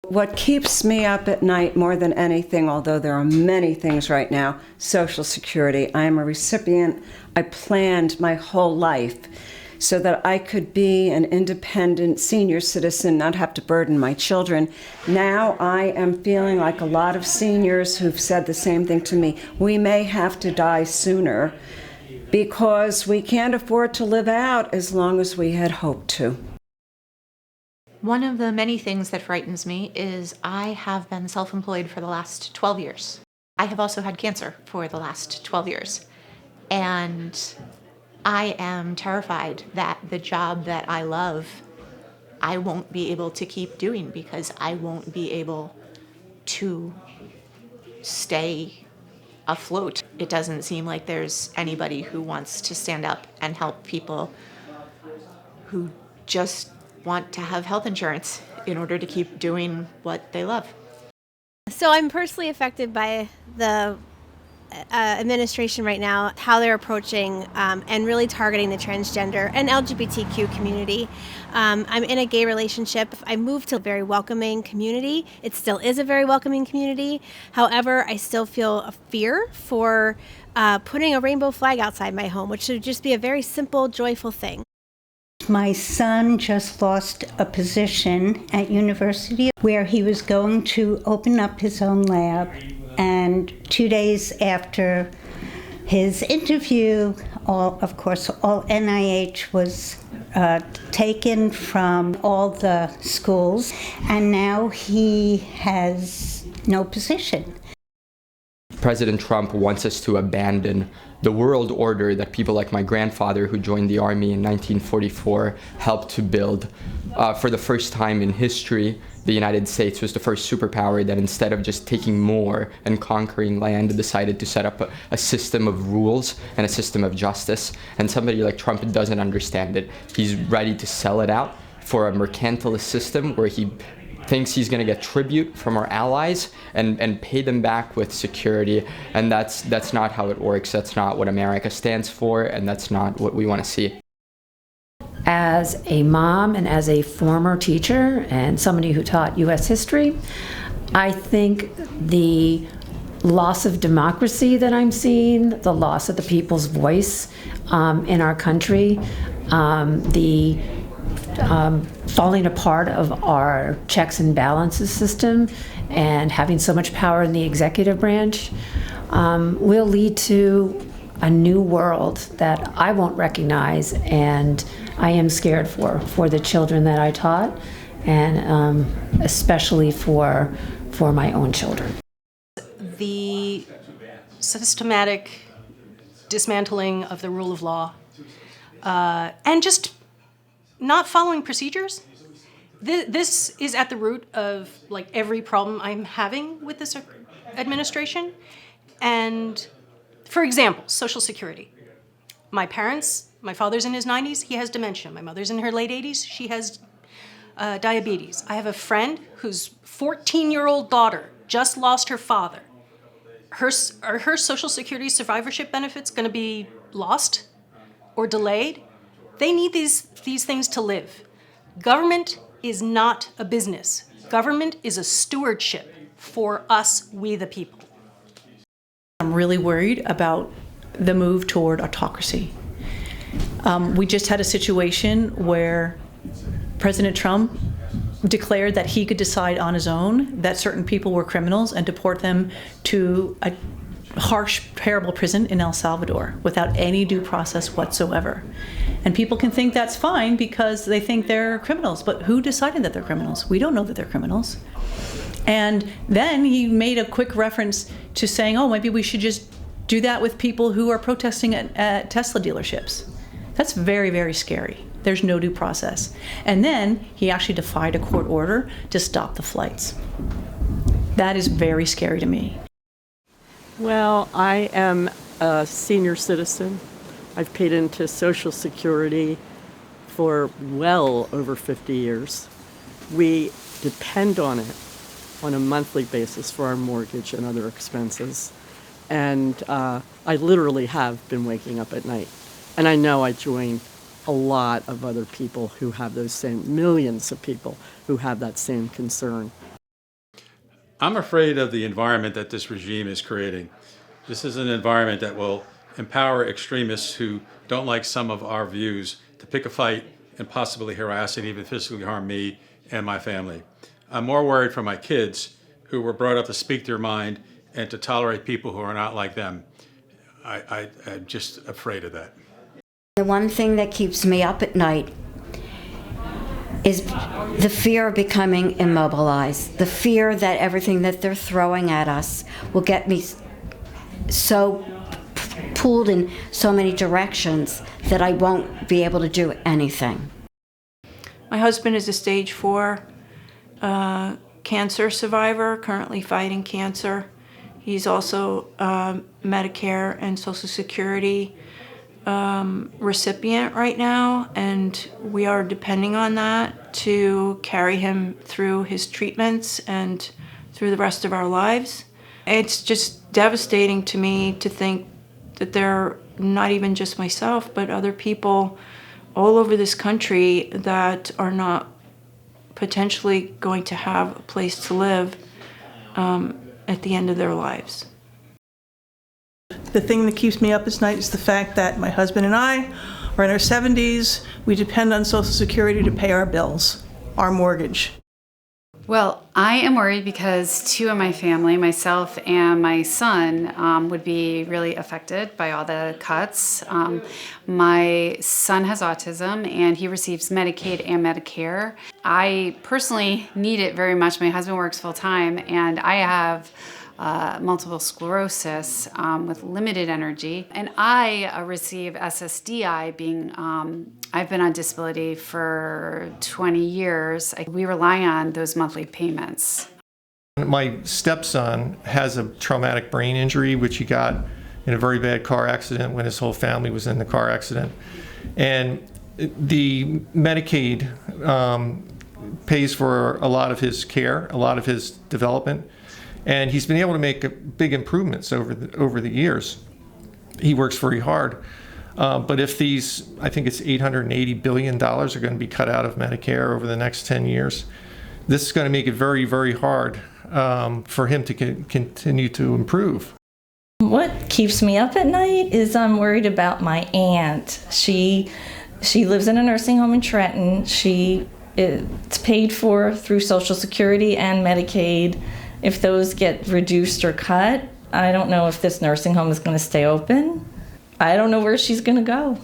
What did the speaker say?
What keeps me up at night more than anything, although there are many things right now, Social Security. I am a recipient. I planned my whole life so that I could be an independent senior citizen, not have to burden my children. Now I am feeling like a lot of seniors who've said the same thing to me. We may have to die sooner because we can't afford to live out as long as we had hoped to. One of the many things that frightens me is I have been self-employed for the last 12 years. I have also had cancer for the last 12 years. And I am terrified that the job that I love, I won't be able to keep doing because I won't be able to stay afloat. It doesn't seem like there's anybody who wants to stand up and help people who just want to have health insurance in order to keep doing what they love. So I'm personally affected by the administration right now, how they're approaching and really targeting the transgender and LGBTQ community. I'm in a gay relationship. I moved to a very welcoming community. It still is a very welcoming community. However, I still feel a fear for putting a rainbow flag outside my home, which should just be a very simple, joyful thing. My son just lost a position at university where he was going to open up his own lab. And 2 days after his interview, all NIH was taken from all the schools, and now he has no position. President Trump wants us to abandon the world order that people like my grandfather, who joined the army in 1944, helped to build. For the first time in history, the United States was the first superpower that, instead of just taking more and conquering land, decided to set up a system of rules and a system of justice. And somebody like Trump doesn't understand it. He's ready to sell it out for a mercantilist system where he thinks he's going to get tribute from our allies and pay them back with security. And that's not how it works. That's not what America stands for, and that's not what we want to see. As a mom and as a former teacher and somebody who taught U.S. history, I think the loss of democracy that I'm seeing, the loss of the people's voice in our country, the falling apart of our checks and balances system and having so much power in the executive branch will lead to a new world that I won't recognize, and I am scared for the children that I taught, and especially for my own children. The systematic dismantling of the rule of law and just not following procedures. This is at the root of like every problem I'm having with this administration. And for example, Social Security. My father's in his 90s, he has dementia. My mother's in her late 80s, she has diabetes. I have a friend whose 14-year-old daughter just lost her father. Are her Social Security survivorship benefits going to be lost or delayed? They need these things to live. Government is not a business. Government is a stewardship for us, we the people. I'm really worried about the move toward autocracy. We just had a situation where President Trump declared that he could decide on his own that certain people were criminals and deport them to a harsh, terrible prison in El Salvador without any due process whatsoever. And people can think that's fine because they think they're criminals, but who decided that they're criminals? We don't know that they're criminals. And then he made a quick reference to saying, oh, maybe we should just do that with people who are protesting at Tesla dealerships. That's very, very scary. There's no due process. And then he actually defied a court order to stop the flights. That is very scary to me. Well, I am a senior citizen. I've paid into Social Security for well over 50 years. We depend on it on a monthly basis for our mortgage and other expenses. And I literally have been waking up at night. And I know I join a lot of other people who have those same, millions of people who have that same concern. I'm afraid of the environment that this regime is creating. This is an environment that will empower extremists who don't like some of our views to pick a fight and possibly harass and even physically harm me and my family. I'm more worried for my kids who were brought up to speak their mind and to tolerate people who are not like them. I'm just afraid of that. The one thing that keeps me up at night is the fear of becoming immobilized, the fear that everything that they're throwing at us will get me so pulled in so many directions that I won't be able to do anything. My husband is a stage 4 cancer survivor, currently fighting cancer. He's also Medicare and Social Security recipient right now, and we are depending on that to carry him through his treatments and through the rest of our lives. It's just devastating to me to think that there are not even just myself, but other people all over this country that are not potentially going to have a place to live at the end of their lives. The thing that keeps me up at night is the fact that my husband and I are in our 70s. We depend on Social Security to pay our bills, our mortgage. Well, I am worried because 2 of my family, myself and my son, would be really affected by all the cuts. My son has autism and he receives Medicaid and Medicare. I personally need it very much. My husband works full time and I have multiple sclerosis with limited energy. And I receive SSDI being, I've been on disability for 20 years. We rely on those monthly payments. My stepson has a traumatic brain injury, which he got in a very bad car accident when his whole family was in the car accident. And the Medicaid pays for a lot of his care, a lot of his development. And he's been able to make big improvements over the years. He works very hard. But if these, I think it's $880 billion are going to be cut out of Medicare over the next 10 years, this is going to make it very, very hard for him to continue to improve. What keeps me up at night is I'm worried about my aunt. She lives in a nursing home in Trenton. It's paid for through Social Security and Medicaid. If those get reduced or cut, I don't know if this nursing home is going to stay open. I don't know where she's going to go.